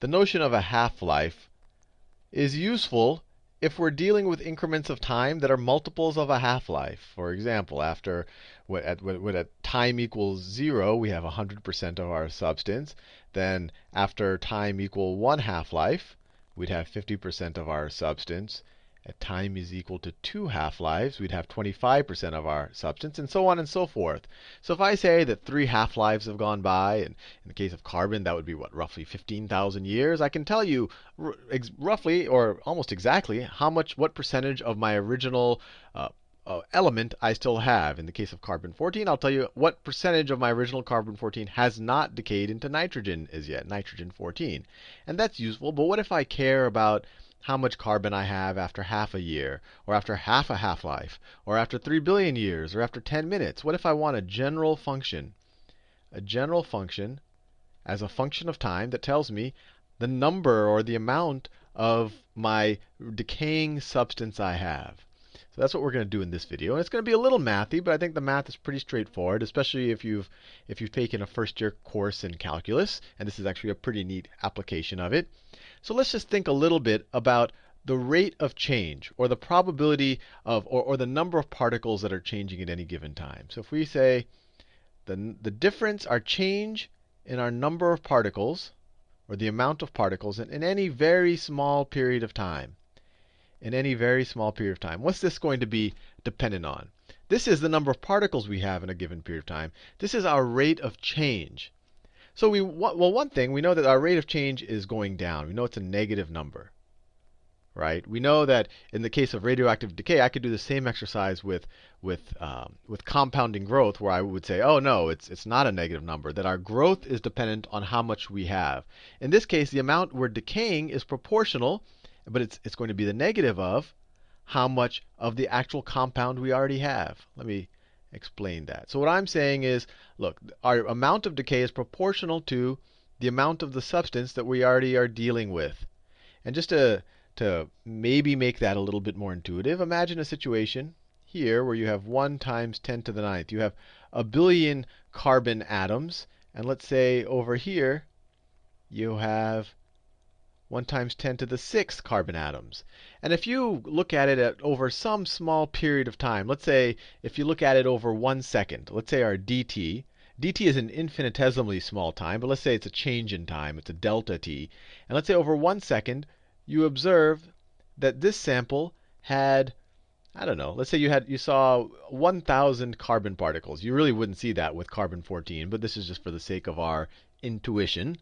the notion of a half-life is useful if we're dealing with increments of time that are multiples of a half-life. For example, when time equals 0, we have 100% of our substance. Then after time equal 1 half-life, we'd have 50% of our substance. At time is equal to 2 half-lives, we'd have 25% of our substance, and so on and so forth. So if I say that 3 half-lives have gone by, and in the case of carbon, that would be what, roughly 15,000 years, I can tell you roughly or almost exactly what percentage of my original element I still have. In the case of carbon-14, I'll tell you what percentage of my original carbon-14 has not decayed into nitrogen as yet, nitrogen-14. And that's useful, but what if I care about how much carbon I have after half a year, or after half a half-life, or after 3 billion years, or after 10 minutes? What if I want a general function as a function of time that tells me the number or the amount of my decaying substance I have? So that's what we're going to do in this video. And it's going to be a little mathy, but I think the math is pretty straightforward, especially if you've taken a first-year course in calculus. And this is actually a pretty neat application of it. So let's just think a little bit about the rate of change, or the probability of, or the number of particles that are changing at any given time. So if we say the difference, our change in our number of particles, or the amount of particles in any very small period of time. What's this going to be dependent on? This is the number of particles we have in a given period of time. This is our rate of change. So one thing, we know that our rate of change is going down. We know it's a negative number, right? We know that in the case of radioactive decay, I could do the same exercise with compounding growth, where I would say, oh no, it's not a negative number. That our growth is dependent on how much we have. In this case, the amount we're decaying is proportional, but it's going to be the negative of how much of the actual compound we already have. Let me explain that. So what I'm saying is, look, our amount of decay is proportional to the amount of the substance that we already are dealing with. And just to maybe make that a little bit more intuitive, imagine a situation here where you have 1 times 10 to the 9th. You have a billion carbon atoms. And let's say over here you have 1 times 10 to the 6th carbon atoms. And if you look at it over some small period of time, let's say if you look at it over 1 second, let's say our dt is an infinitesimally small time, but let's say it's a change in time, it's a delta t. And let's say over 1 second, you observe that this sample had, I don't know, let's say you saw 1,000 carbon particles. You really wouldn't see that with carbon-14, but this is just for the sake of our intuition.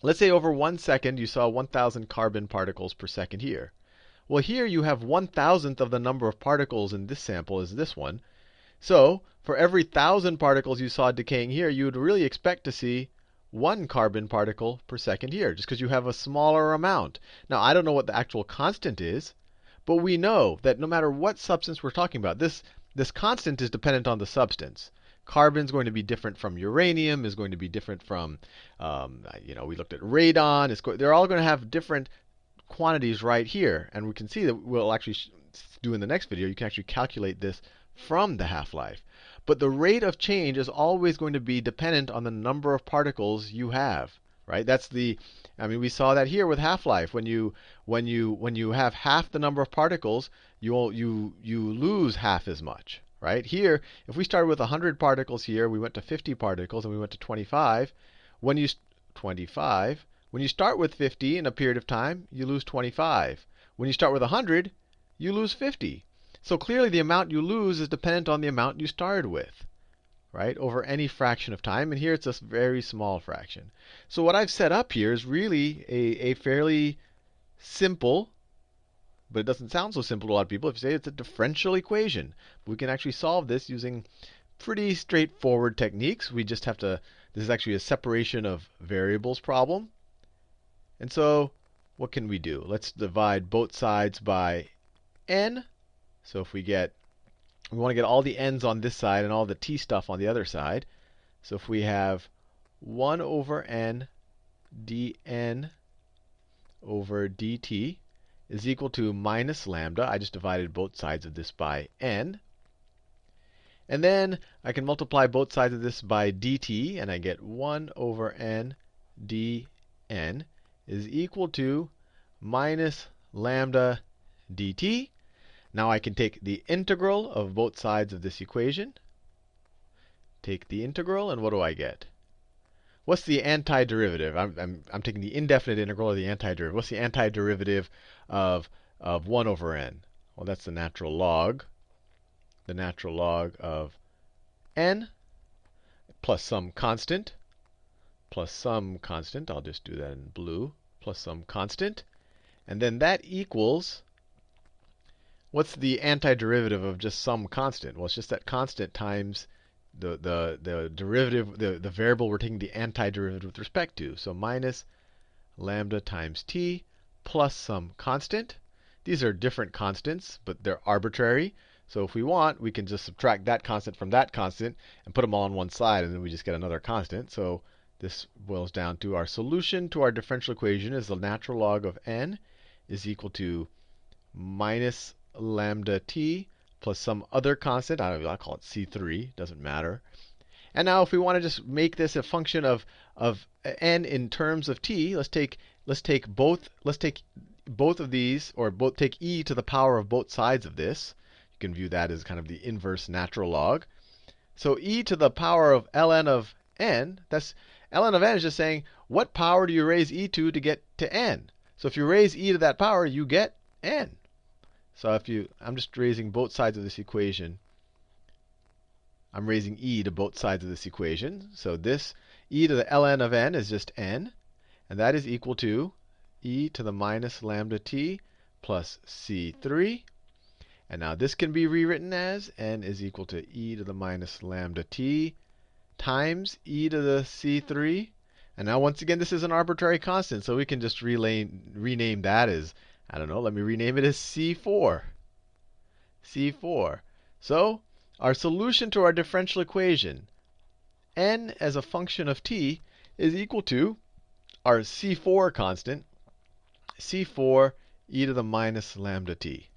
Let's say over 1 second you saw 1,000 carbon particles per second here. Well, here you have 1,000th of the number of particles in this sample as this one. So for every 1,000 particles you saw decaying here, you would really expect to see 1 carbon particle per second here, just because you have a smaller amount. Now, I don't know what the actual constant is, but we know that no matter what substance we're talking about, this constant is dependent on the substance. Carbon is going to be different from uranium, is going to be different from, we looked at radon. They're all going to have different quantities right here. And we can see that we'll actually do in the next video. You can actually calculate this from the half-life. But the rate of change is always going to be dependent on the number of particles you have, right? We saw that here with half-life. When you have half the number of particles, you lose half as much. Right? Here, if we started with 100 particles here, we went to 50 particles, and we went to 25. When you start with 50 in a period of time, you lose 25. When you start with 100, you lose 50. So clearly the amount you lose is dependent on the amount you started with, right? Over any fraction of time. And here it's a very small fraction. So what I've set up here is really a fairly simple, but it doesn't sound so simple to a lot of people if you say it's a differential equation. We can actually solve this using pretty straightforward techniques. We just have to, this is actually a separation of variables problem. And so what can we do? Let's divide both sides by n. So if we want to get all the n's on this side and all the t stuff on the other side. So if we have 1 over n dn over dt is equal to minus lambda. I just divided both sides of this by n. And then I can multiply both sides of this by dt, and I get 1 over n dn is equal to minus lambda dt. Now I can take the integral of both sides of this equation. Take the integral, and what do I get? What's the antiderivative? I'm taking the indefinite integral or the antiderivative. What's the antiderivative of 1 over n? Well, that's the natural log. The natural log of n plus some constant. Plus some constant. I'll just do that in blue. Plus some constant. And then that equals, what's the antiderivative of just some constant? Well, it's just that constant times the derivative, the variable we're taking the antiderivative with respect to. So minus lambda times t plus some constant. These are different constants, but they're arbitrary. So if we want, we can just subtract that constant from that constant and put them all on one side, and then we just get another constant. So this boils down to our solution to our differential equation is the natural log of n is equal to minus lambda t plus some other constant. I'll call it C3. Doesn't matter. And now if we want to just make this a function of n in terms of t, let's take both of these, or take e to the power of both sides of this. You can view that as kind of the inverse natural log. So e to the power of ln of n, that's ln of n is just saying what power do you raise e to get to n. So if you raise e to that power, you get n. So I'm just raising both sides of this equation. I'm raising e to both sides of this equation. So this e to the ln of n is just n, and that is equal to e to the minus lambda t plus c3. And now this can be rewritten as n is equal to e to the minus lambda t times e to the c3. And now once again, this is an arbitrary constant, so we can just rename that as, I don't know, let me rename it as C4. C4. So our solution to our differential equation, n as a function of t, is equal to our C4 constant, C4 e to the minus lambda t.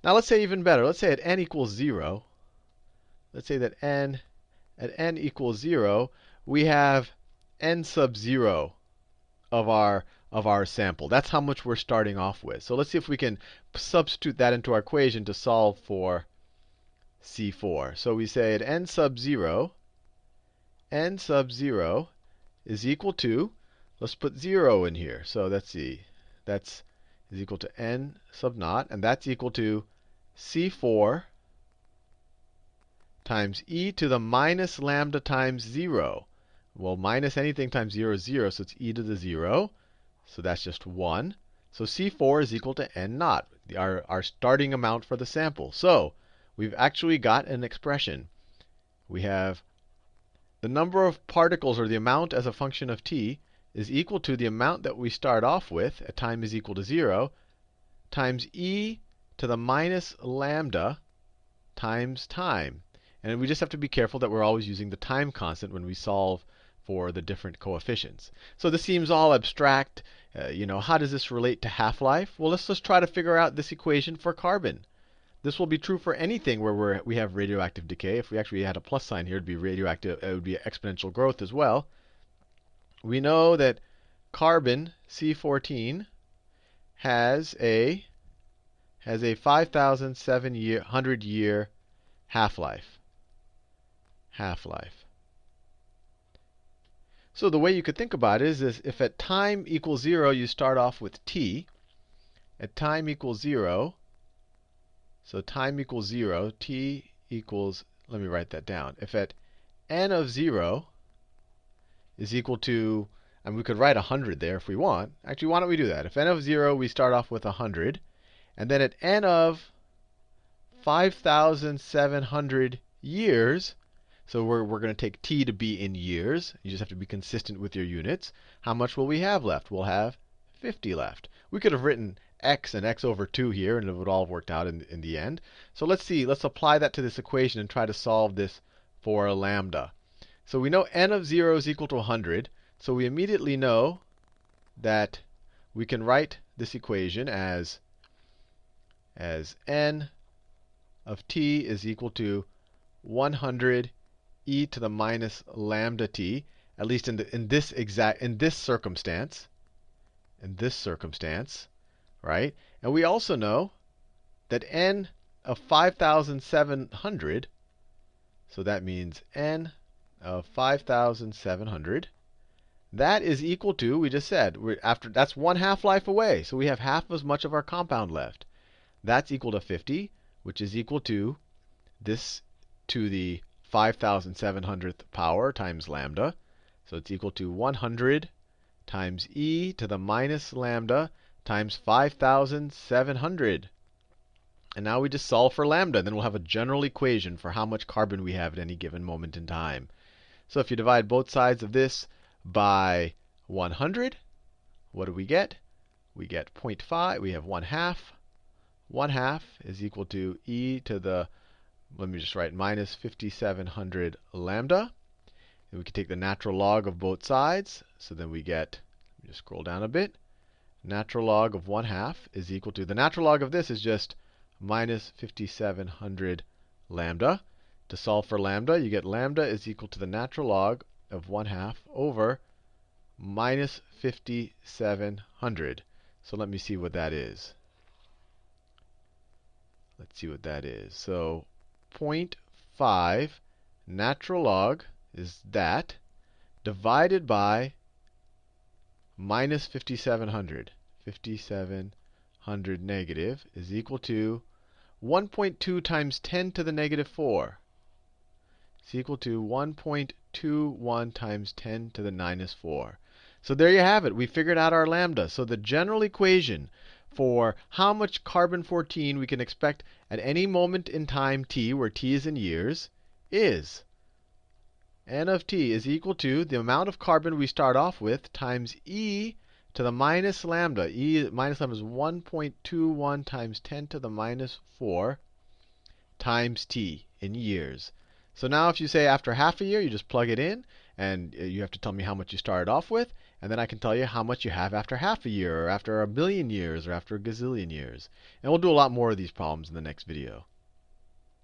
Now let's say even better. Let's say at n equals 0. Let's say that at n equals 0, we have n sub 0 of our sample. That's how much we're starting off with. So let's see if we can substitute that into our equation to solve for C4. So we say at n sub 0 is equal to, let's put 0 in here. So let's see, that's is equal to n sub naught, and that's equal to C4 times e to the minus lambda times 0. Well, minus anything times 0 is 0, so it's e to the 0. So that's just 1. So C4 is equal to n naught, our starting amount for the sample. So we've actually got an expression. We have the number of particles, or the amount as a function of t, is equal to the amount that we start off with at time is equal to 0 times e to the minus lambda times time. And we just have to be careful that we're always using the time constant when we solve for the different coefficients. So this seems all abstract. How does this relate to half-life? Well, let's just try to figure out this equation for carbon. This will be true for anything where we have radioactive decay. If we actually had a plus sign here, it'd be radioactive. It would be exponential growth as well. We know that carbon, C14, has a 5,700 year half-life. So the way you could think about it is if at time equals 0 you start off with t, at time equals 0, so time equals 0, t equals, let me write that down. If at n of 0 is equal to, and we could write 100 there if we want. Actually, why don't we do that? If n of 0, we start off with 100. And then at n of 5,700 years, so we're going to take t to be in years. You just have to be consistent with your units. How much will we have left? We'll have 50 left. We could have written x and x over 2 here, and it would all have worked out in the end. So let's see. Let's apply that to this equation and try to solve this for a lambda. So we know n of 0 is equal to 100. So we immediately know that we can write this equation as n of t is equal to 100 e to the minus lambda t, at least in this circumstance. in this circumstance, right? And we also know that n of 5,700, so that means n of 5,700, that is equal to, we just said, that's 1 half-life away. So we have half as much of our compound left. That's equal to 50, which is equal to this to the 5,700th power times lambda. So it's equal to 100 times e to the minus lambda times 5,700. And now we just solve for lambda. Then we'll have a general equation for how much carbon we have at any given moment in time. So if you divide both sides of this by 100, what do we get? We get 0.5. We have 1 half. 1 half is equal to e to the, let me just write, minus 5,700 lambda. And we can take the natural log of both sides. So then we get, let me just scroll down a bit. Natural log of 1 half is equal to, the natural log of this is just minus 5,700 lambda. To solve for lambda, you get lambda is equal to the natural log of 1 half over minus 5,700. So let me see what that is. Let's see what that is. So 0.5 natural log is that divided by minus 5,700. 5,700 negative is equal to 1.2 times 10 to the negative 4. It's equal to 1.21 times 10 to the minus 4. So there you have it. We figured out our lambda. So the general equation for how much carbon-14 we can expect at any moment in time t, where t is in years, is n of t is equal to the amount of carbon we start off with times e to the minus lambda. E minus lambda is 1.21 times 10 to the minus 4 times t in years. So now if you say after half a year, you just plug it in, and you have to tell me how much you started off with, and then I can tell you how much you have after half a year, or after a billion years, or after a gazillion years. And we'll do a lot more of these problems in the next video.